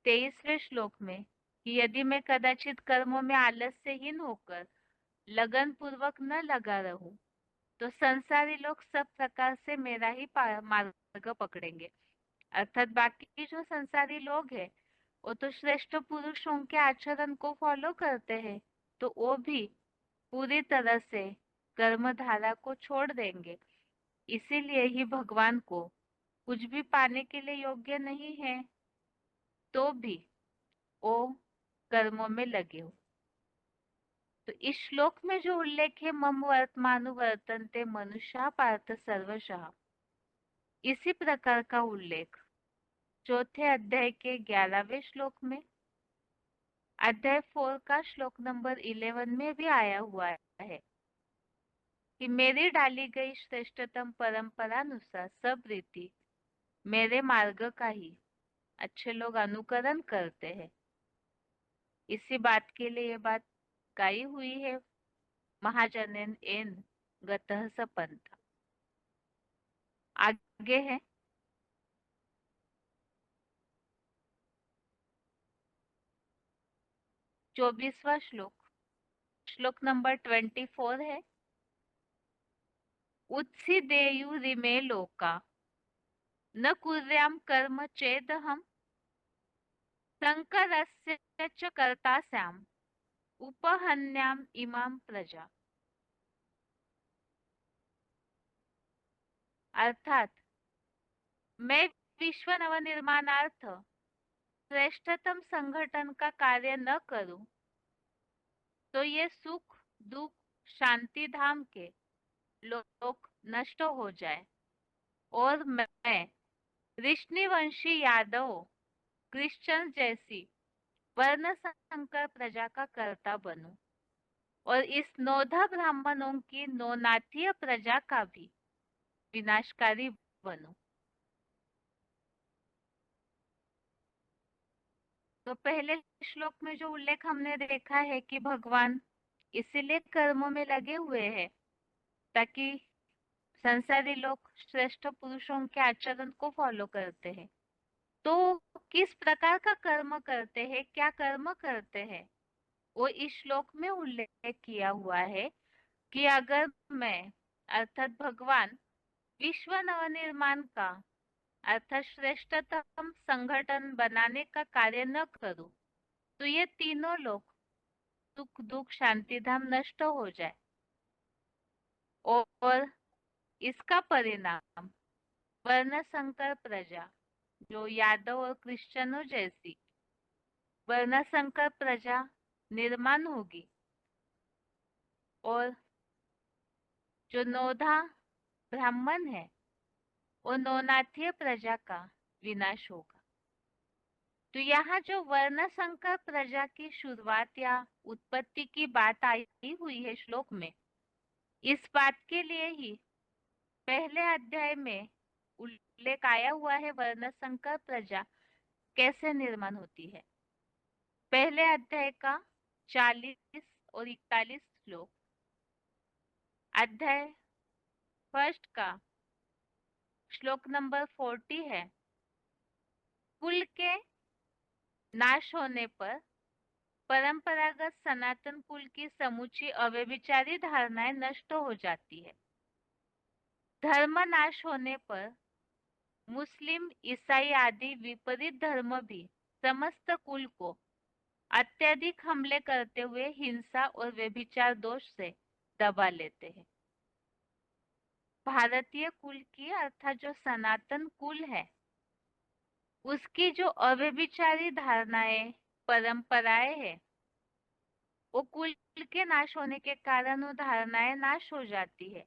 23वें श्लोक में कि यदि मैं कदाचित कर्मों में आलस्यहीन होकर लगन पूर्वक न लगा रहूं तो संसारी लोग सब प्रकार से मेरा ही मार्ग पकड़ेंगे। अर्थात बाकी जो संसारी लोग हैं वो तो श्रेष्ठ पुरुषों के आचरण को फॉलो करते हैं, तो वो भी पूरी तरह से कर्म धारा को छोड़ देंगे। इसीलिए ही भगवान को कुछ भी पाने के लिए योग्य नहीं है, तो भी वो कर्मों में लगे हो। तो इस श्लोक में जो उल्लेख है, मम वर्तमानुवर्तन्ते मनुष्या पार्थ सर्वशः, इसी प्रकार का उल्लेख चौथे अध्याय के 11वें श्लोक में, अध्याय 4 का श्लोक नंबर 11 में भी आया हुआ है कि मेरी डाली गई श्रेष्ठतम परंपरानुसार सब रीति मेरे मार्ग का ही अच्छे लोग अनुकरण करते हैं। इसी बात के लिए ये बात गाई हुई है, महाजनेन एन गतः स पंथ। आगे है 24वां श्लोक, श्लोक नंबर 24 है। उत्सिदेयुरिमे लोका न कुर्याम कर्म चेदहम संकरस्य च कर्तास्याम उपहन्याम इमाम प्रजा। अर्थात मैं विश्व नवनिर्माणार्थ श्रेष्ठतम संगठन का कार्य न करूं तो ये सुख दुख शांति धाम के लोक नष्ट हो जाए, और मैं ऋषिवंशी यादवों क्रिश्चियन जैसी वर्ण संकर प्रजा का कर्ता बनूं, और इस नौधा ब्राह्मणों की नौनाथीय प्रजा का भी विनाशकारी बनूं। तो पहले श्लोक में जो उल्लेख हमने देखा है कि भगवान इसीलिए कर्मों में लगे हुए हैं ताकि संसारी लोग श्रेष्ठ पुरुषों के आचरण को फॉलो करते हैं। तो किस प्रकार का कर्म करते हैं, क्या कर्म करते हैं, वो इस श्लोक में उल्लेख किया हुआ है कि अगर मैं अर्थात भगवान विश्व नवनिर्माण का अर्थात श्रेष्ठतम संगठन बनाने का कार्य न करूं तो ये तीनों लोग सुख दुख शांति धाम नष्ट हो जाए, और इसका परिणाम वर्ण संकर प्रजा जो यादव और क्रिश्चियनों जैसी वर्ण संकर प्रजा निर्माण होगी, और जो नौधा ब्राह्मण है वो नौनाथीय प्रजा का विनाश होगा। तो यहाँ जो वर्ण संकर प्रजा की शुरुआत या उत्पत्ति की बात आई हुई है श्लोक में, इस बात के लिए ही पहले अध्याय में उल्लेख आया हुआ है वर्ण संकर प्रजा कैसे निर्माण होती है। पहले अध्याय का 40 और 41 श्लोक, अध्याय फर्स्ट का श्लोक नंबर 40 है। कुल के नाश होने पर परंपरागत सनातन कुल की समूची अव्यभिचारी धारणाएं नष्ट हो जाती है। धर्म नाश होने पर मुस्लिम ईसाई आदि विपरीत धर्म भी समस्त कुल को अत्यधिक हमले करते हुए हिंसा और व्यभिचार दोष से दबा लेते हैं। भारतीय कुल की अर्थात जो सनातन कुल है उसकी जो अव्यभिचारी धारणाएं परंपराएं है, वो कुल के नाश होने के कारण वो धारणाएं नाश हो जाती है।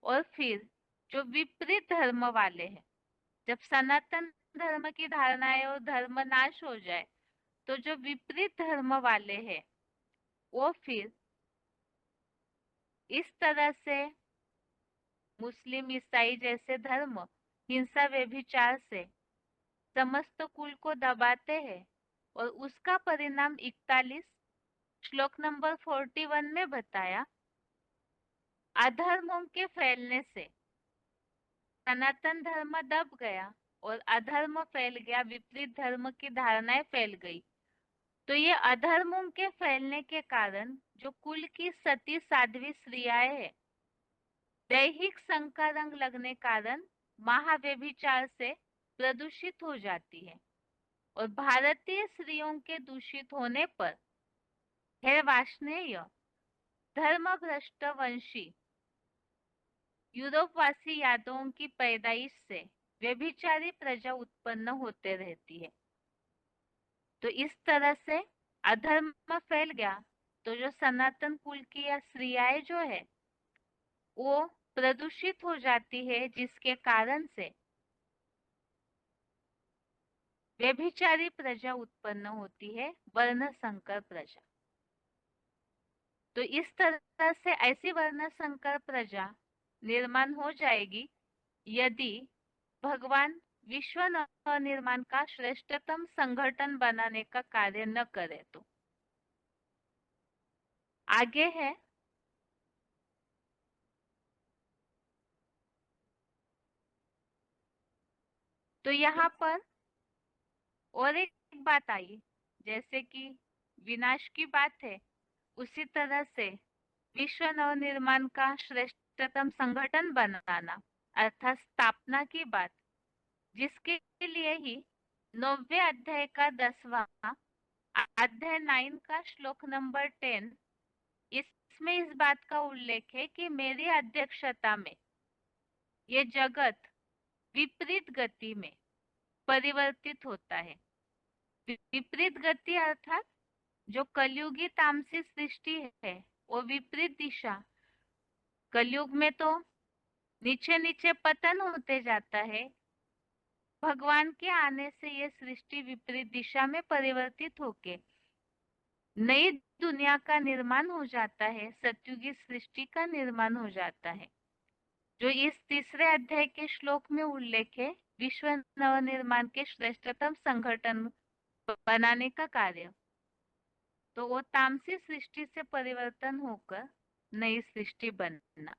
और फिर जो विपरीत धर्म वाले हैं, जब सनातन धर्म की धारणाएं और धर्म नाश हो जाए तो जो विपरीत धर्म वाले हैं वो फिर इस तरह से मुस्लिम ईसाई जैसे धर्म हिंसा व्यभिचार से समस्त कुल को दबाते हैं, और उसका परिणाम 41 श्लोक नंबर 41 में बताया। अधर्मों के फैलने से सनातन धर्म दब गया और अधर्म फैल गया, विपरीत धर्म की धारणाएं फैल गई। तो ये अधर्मों के फैलने के कारण जो कुल की सती साध्वी स्त्रियाएं हैं, दैहिक संकरंग लगने कारण महाव्यभिचार से प्रदूषित हो जाती है, और भारतीय स्त्रियों के दूषित होने पर हे वार्ष्णेय, धर्मभ्रष्ट वंशी यूरोपवासी यादवों की पैदाइश से व्यभिचारी प्रजा उत्पन्न होते रहती है। तो इस तरह से अधर्म फैल गया, तो जो सनातन कुल की या स्त्रियाएं जो है वो प्रदूषित हो जाती है, जिसके कारण से व्यभिचारी प्रजा उत्पन्न होती है, वर्ण संकर प्रजा। तो इस तरह से ऐसी वर्ण संकर प्रजा निर्माण हो जाएगी यदि भगवान विश्व निर्माण का श्रेष्ठतम संगठन बनाने का कार्य न करे तो। आगे है तो यहाँ पर और एक बात आई, जैसे कि विनाश की बात है, उसी तरह से विश्व नवनिर्माण का श्रेष्ठतम संगठन बनाना अर्थात स्थापना की बात, जिसके लिए ही 9वें अध्याय का 10वां अध्याय 9 का श्लोक नंबर 10, इसमें इस बात का उल्लेख है कि मेरी अध्यक्षता में ये जगत विपरीत गति में परिवर्तित होता है। विपरीत गति अर्थात जो कलयुगी तामसी सृष्टि है वो विपरीत दिशा, कलयुग में तो नीचे नीचे पतन होते जाता है, भगवान के आने से ये सृष्टि विपरीत दिशा में परिवर्तित होके नई दुनिया का निर्माण हो जाता है, सतयुगी सृष्टि का निर्माण हो जाता है। जो इस तीसरे अध्याय के श्लोक में उल्लेख है, विश्व नवनिर्माण के श्रेष्ठतम संगठन बनाने का कार्य, तो वो तामसी सृष्टि से परिवर्तन होकर नई सृष्टि बनना।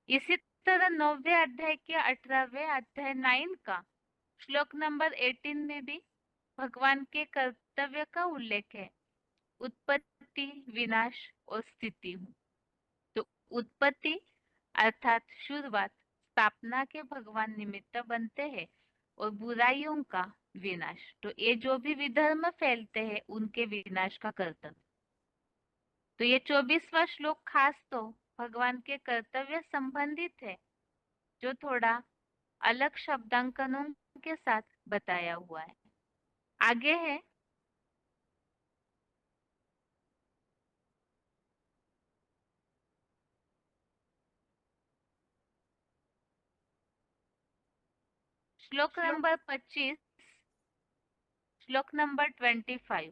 इसी तरह 9वें अध्याय के 18वें अध्याय 9 का श्लोक नंबर 18 में भी भगवान के कर्तव्य का उल्लेख है, उत्पत्ति, विनाश और स्थिति हूँ। तो उत्पत्ति अर्थात शुरुआत, स्थापना के भगवान निमित्त बनते हैं, और बुराइयों का विनाश, तो ये जो भी विधर्म फैलते हैं उनके विनाश का कर्तव्य। तो ये 24वां श्लोक खास तो भगवान के कर्तव्य संबंधित है, जो थोड़ा अलग शब्दांकनों के साथ बताया हुआ है। आगे है श्लोक नंबर 25, श्लोक नंबर 25।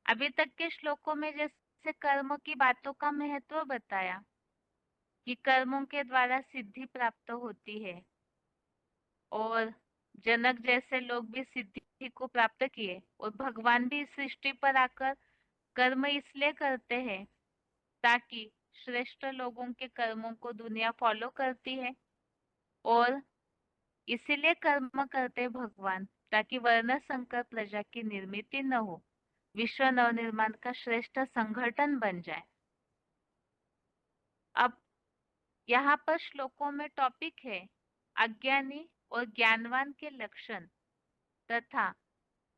अभी तक के श्लोकों में जैसे कर्म की बातों का महत्व बताया कि कर्मों के द्वारा सिद्धि प्राप्त होती है, और जनक जैसे लोग भी सिद्धि को प्राप्त किए, और भगवान भी इस सृष्टि पर आकर कर्म इसलिए करते हैं ताकि श्रेष्ठ लोगों के कर्मों को दुनिया फॉलो करती है, और इसीलिए कर्म करते भगवान ताकि वर्ण संकर प्रजा की निर्मित न हो, विश्व नवनिर्माण का श्रेष्ठ संगठन बन जाए। अब यहाँ पर श्लोकों में टॉपिक है अज्ञानी और ज्ञानवान के लक्षण तथा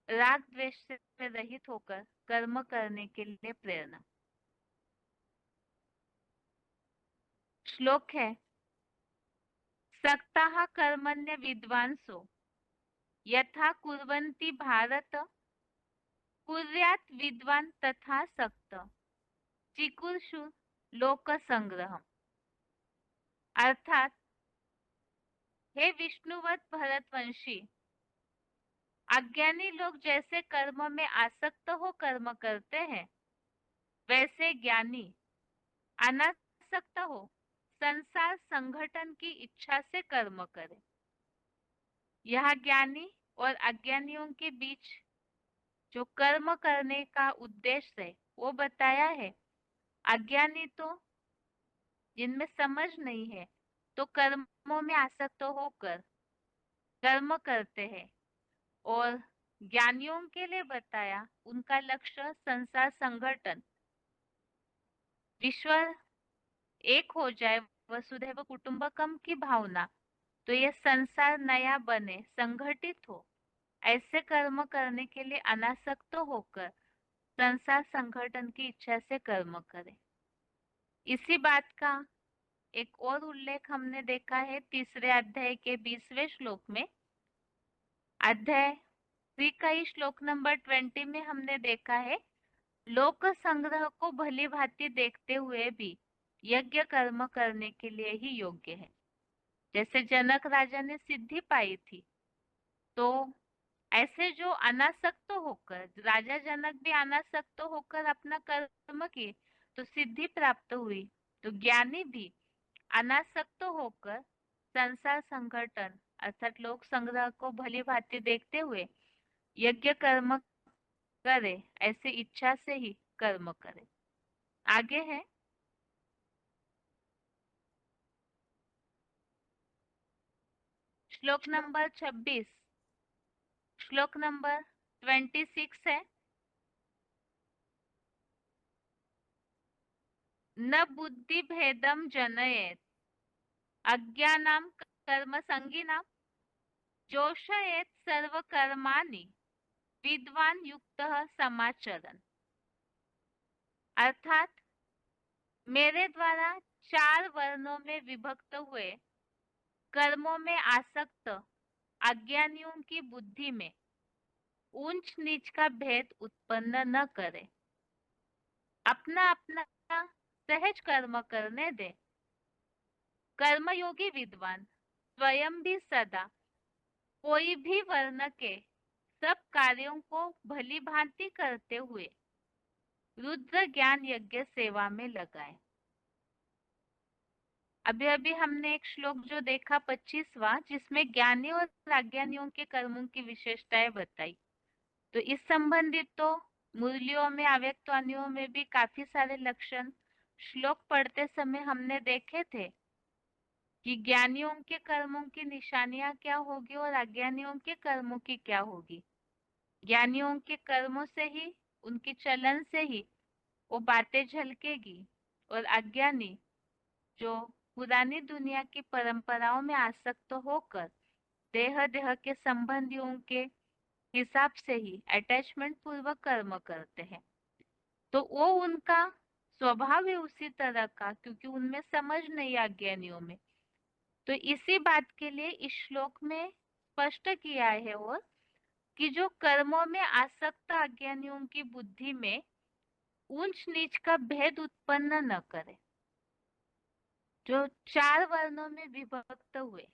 राग द्वेष से रहित होकर कर्म करने के लिए प्रेरणा। श्लोक है सक्ताः कर्मण्य विद्वांसो यथा कुर्वन्ति भारत कुर्यात् विद्वान तथा सक्त चिकुर्षु लोक संग्रह। अर्थात हे विष्णुवत भरतवंशी, अज्ञानी लोग जैसे कर्म में आसक्त हो कर्म करते हैं, वैसे ज्ञानी अनासक्त हो संसार संगठन की इच्छा से कर्म करे। यह ज्ञानी और अज्ञानियों के बीच जो कर्म करने का उद्देश्य है वो बताया है। अज्ञानी तो जिनमें समझ नहीं है तो कर्मों में आसक्त होकर कर्म करते हैं, और ज्ञानियों के लिए बताया उनका लक्ष्य संसार संगठन, विश्व एक हो जाए, वसुधैव कुटुंबकम की भावना, तो ये संसार नया बने, संगठित हो, ऐसे कर्म करने के लिए अनासक्त होकर संसार संगठन की इच्छा से कर्म करे। इसी बात का एक और उल्लेख हमने देखा है तीसरे अध्याय के 20वें श्लोक में। अध्याय 3 का ही श्लोक नंबर 20 में हमने देखा है, लोक संग्रह को भली भांति देखते हुए भी यज्ञ कर्म करने के लिए ही योग्य है। जैसे जनक राजा ने सिद्धि पाई थी, तो ऐसे जो अनासक्त होकर, राजा जनक भी अनासक्त होकर अपना कर्म किए तो सिद्धि प्राप्त हुई, तो ज्ञानी भी अनासक्त होकर संसार संगठन अर्थात लोक संग्रह को भली भांति देखते हुए यज्ञ कर्म करे, ऐसी इच्छा से ही कर्म करे। आगे है श्लोक नंबर 26। श्लोक नंबर 26 है, न बुद्धि भेदम जनयेत अज्ञानां कर्म संगिनां जोषयेत सर्व कर्माणि विद्वान युक्तः समाचरन्। अर्थात मेरे द्वारा 4 वर्णों में विभक्त हुए कर्मों में आसक्त अज्ञानियों की बुद्धि में ऊंच नीच का भेद उत्पन्न न करे, अपना अपना सहज कर्म करने दे। कर्मयोगी विद्वान स्वयं भी सदा कोई भी वर्ण के सब कार्यों को भली भांति करते हुए रुद्र ज्ञान यज्ञ सेवा में लगाए। अभी अभी हमने एक श्लोक जो देखा 25वां, जिसमें ज्ञानी और अज्ञानियों के कर्मों की विशेषताएं बताई। तो इस संबंधित तो मुरलियों में, अव्यक्तवाणियों में भी काफी सारे लक्षण श्लोक पढ़ते समय हमने देखे थे कि ज्ञानियों के कर्मों की निशानियां क्या होगी और अज्ञानियों के कर्मों की क्या होगी। ज्ञानियों के कर्मों से ही, उनकी चलन से ही वो बातें झलकेगी, और अज्ञानी जो पुरानी दुनिया की परंपराओं में आसक्त होकर देह के संबंधियों के हिसाब से ही अटैचमेंट पूर्वक कर्म करते हैं, तो वो उनका स्वभाव है उसी तरह का, क्योंकि उनमें समझ नहीं अज्ञानियों में। तो इसी बात के लिए इस श्लोक में स्पष्ट किया है और कि जो कर्मों में आसक्त अज्ञानियों की बुद्धि में ऊंच नीच का भेद उत्पन्न न करे। जो 4 वर्णों में विभक्त हुए,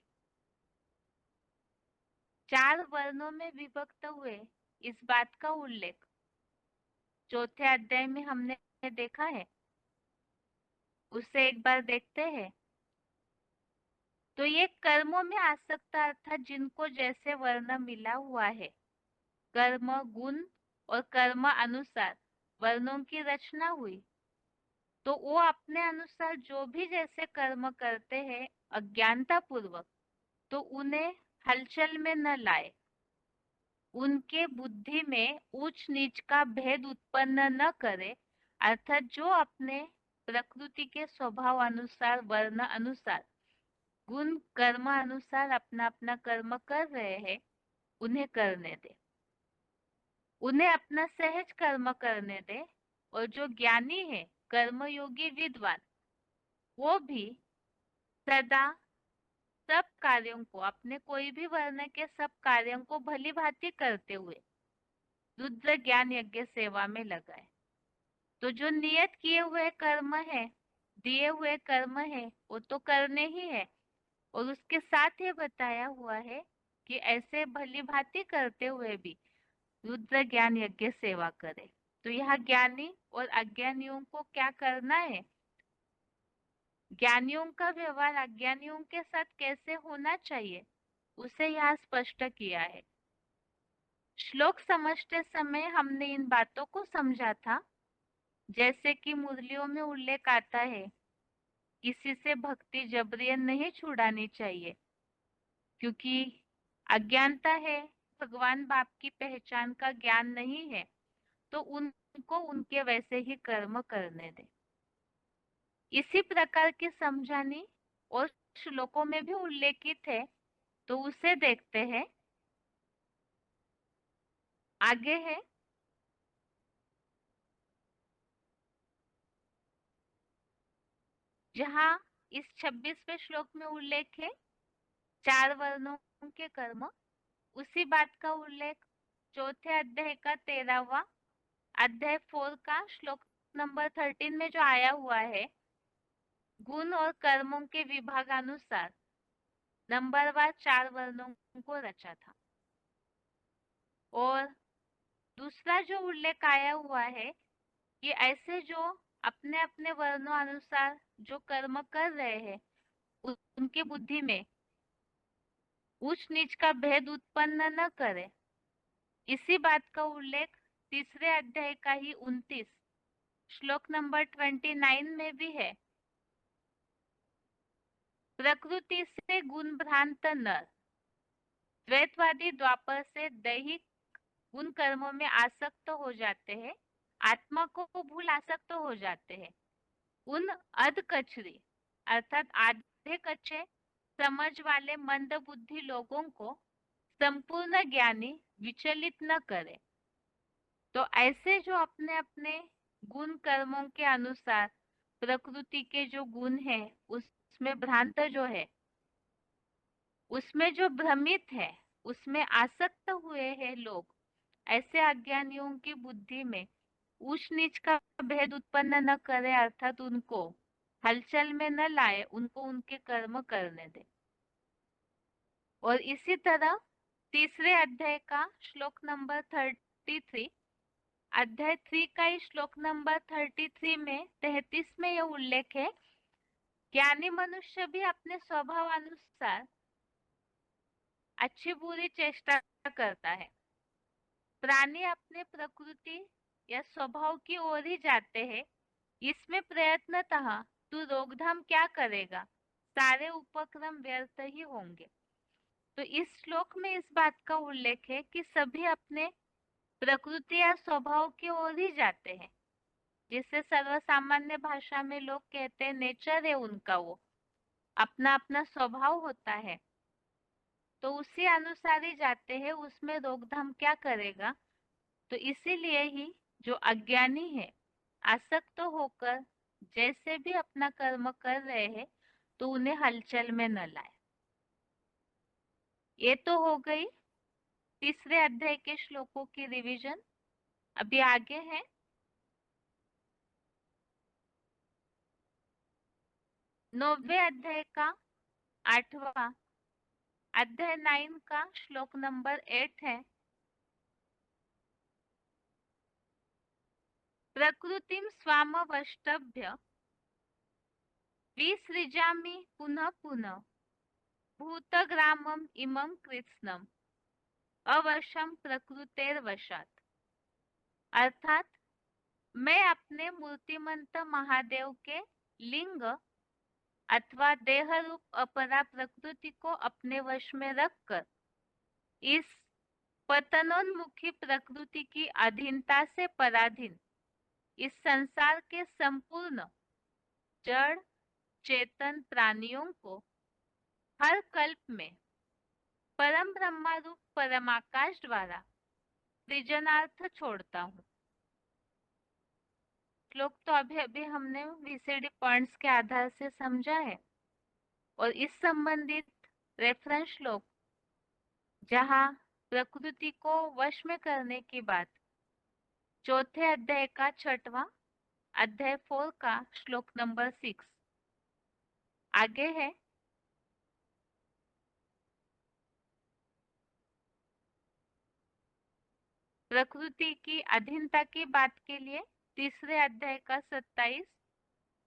4 वर्णों में विभक्त हुए, इस बात का उल्लेख चौथे अध्याय में हमने देखा है, उसे एक बार देखते हैं। तो ये कर्मों में आसक्त अर्थात जिनको जैसे वर्ण मिला हुआ है, कर्म गुण और कर्म अनुसार वर्णों की रचना हुई, तो वो अपने अनुसार जो भी जैसे कर्म करते हैं अज्ञानता पूर्वक, तो उन्हें हलचल में न लाए, उनके बुद्धि में ऊंच नीच का भेद उत्पन्न न करे। अर्थात जो अपने प्रकृति के स्वभाव अनुसार, वर्ण अनुसार, गुण कर्म अनुसार अपना अपना कर्म कर रहे हैं, उन्हें करने दे, उन्हें अपना सहज कर्म करने दे। और जो ज्ञानी है, कर्मयोगी विद्वान, वो भी सदा सब कार्यों को, अपने कोई भी वर्ण के सब कार्यों को भली भांति करते हुए रुद्र ज्ञान यज्ञ सेवा में लगाए। तो जो नियत किए हुए कर्म है, दिए हुए कर्म है, वो तो करने ही है, और उसके साथ ये बताया हुआ है कि ऐसे भली भांति करते हुए भी रुद्र ज्ञान यज्ञ सेवा करे। तो यहाँ ज्ञानी और अज्ञानियों को क्या करना है, ज्ञानियों का व्यवहार अज्ञानियों के साथ कैसे होना चाहिए, उसे यहाँ स्पष्ट किया है। श्लोक समझते समय हमने इन बातों को समझा था, जैसे कि मुरलियों में उल्लेख आता है, किसी से भक्ति जबरियन नहीं छुड़ानी चाहिए, क्योंकि अज्ञानता है, भगवान बाप की पहचान का ज्ञान नहीं है, तो उनको उनके वैसे ही कर्म करने दे। इसी प्रकार की समझानी और श्लोकों में भी उल्लेखित है, तो उसे देखते हैं। आगे है जहाँ इस 26वें श्लोक में उल्लेख है 4 वर्णों के कर्म, उसी बात का उल्लेख चौथे अध्याय का 13वां अध्याय 4 का श्लोक नंबर 13 में जो आया हुआ है, गुण और कर्मों के विभागानुसार नंबरवार 4 वर्णों को रचा था। और दूसरा जो उल्लेख आया हुआ है कि ऐसे जो अपने अपने वर्णों अनुसार जो कर्म कर रहे हैं उनकी बुद्धि में ऊंच नीच का भेद उत्पन्न न करे, इसी बात का उल्लेख तीसरे अध्याय का ही 29 श्लोक नंबर 29 में भी है। प्रकृति से गुण भ्रांत नर द्वैतवादी द्वापर से दैहिक गुण कर्मों में आसक्त हो जाते हैं, आत्मा को भूल आसक्त हो जाते हैं। उन अध कचरी अर्थात आधे कच्चे समझ वाले मंद बुद्धि लोगों को संपूर्ण ज्ञानी विचलित न करे। तो ऐसे जो अपने अपने गुण कर्मों के अनुसार प्रकृति के जो गुण है उसमें भ्रांत जो है, उसमें जो भ्रमित है, उसमें आसक्त हुए हैं लोग, ऐसे अज्ञानियों की बुद्धि में ऊंच नीच का भेद उत्पन्न न करे, अर्थात उनको हलचल में न लाए, उनको उनके कर्म करने दे। और इसी तरह तीसरे अध्याय का श्लोक नंबर 33 अध्याय 3 का ही श्लोक नंबर 33 में 33 में यह उल्लेख है, ज्ञानी मनुष्य भी अपने स्वभाव अनुसार अच्छी बुरी चेष्टा करता है। प्राणी अपने प्रकृति या स्वभाव की ओर ही जाते हैं, इसमें प्रयत्नतः तू रोकथाम क्या करेगा, सारे उपक्रम व्यर्थ ही होंगे। तो इस श्लोक में इस बात का उल्लेख है कि सभी अपने प्रकृति या स्वभाव की ओर ही जाते हैं, जिसे सर्वसामान्य भाषा में लोग कहते हैं नेचर है उनका, वो अपना अपना स्वभाव होता है, तो उसी अनुसार ही जाते हैं, उसमें रोकथाम क्या करेगा। तो इसीलिए ही जो अज्ञानी है आसक्त होकर जैसे भी अपना कर्म कर रहे हैं तो उन्हें हलचल में न लाए। ये तो हो गई तीसरे अध्याय के श्लोकों की रिवीजन। अभी आगे है 9वें अध्याय का 8वां अध्याय 9 का श्लोक नंबर 8 है, प्रकृतिम स्वामवष्टभ्य विसृजामि पुनः पुनः भूतग्रामम इमं कृत्स्नम अवशम प्रकृतेर्वशात। अर्थात मैं अपने मूर्तिमंत महादेव के लिंग अथवा देह रूप अपरा प्रकृति को अपने वश में रखकर इस पतनोन्मुखी प्रकृति की अधीनता से पराधीन इस संसार के संपूर्ण जड़ चेतन प्राणियों को हर कल्प में परम ब्रह्मा रूप परमाकाश द्वारा सृजनार्थ छोड़ता हूँ। श्लोक तो अभी अभी हमने वीसीडी पॉइंट्स के आधार से समझा है, और इस संबंधित रेफरेंस श्लोक जहाँ प्रकृति को वश में करने की बात चौथे अध्याय का 6वां अध्याय 4 का श्लोक नंबर 6 आगे है। प्रकृति की अधीनता की बात के लिए तीसरे अध्याय का 27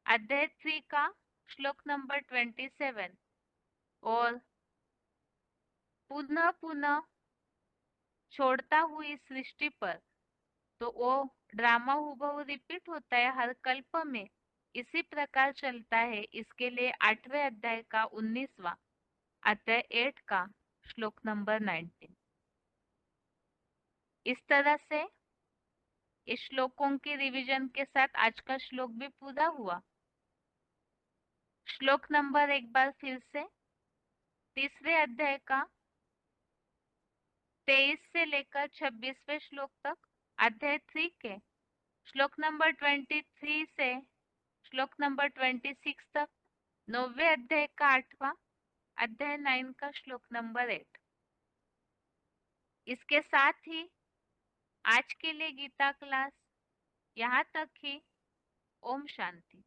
अध्याय 3 का श्लोक नंबर 27 और पुनः पुनः छोड़ता हुई सृष्टि पर, तो वो ड्रामा हुबहू रिपीट होता है हर कल्प में, इसी प्रकार चलता है। इसके लिए 8वें अध्याय का 19वां अध्याय 8 का श्लोक नंबर 19। इस तरह से इस श्लोकों की रिवीजन के साथ आज का श्लोक भी पूरा हुआ। श्लोक नंबर एक बार फिर से तीसरे अध्याय का 23 से लेकर 26वें श्लोक तक अध्याय 3 के श्लोक नंबर 23 से श्लोक नंबर 26 तक 9वें अध्याय का 8वां अध्याय 9 का श्लोक नंबर 8। इसके साथ ही आज के लिए गीता क्लास यहाँ तक ही। ओम शांति।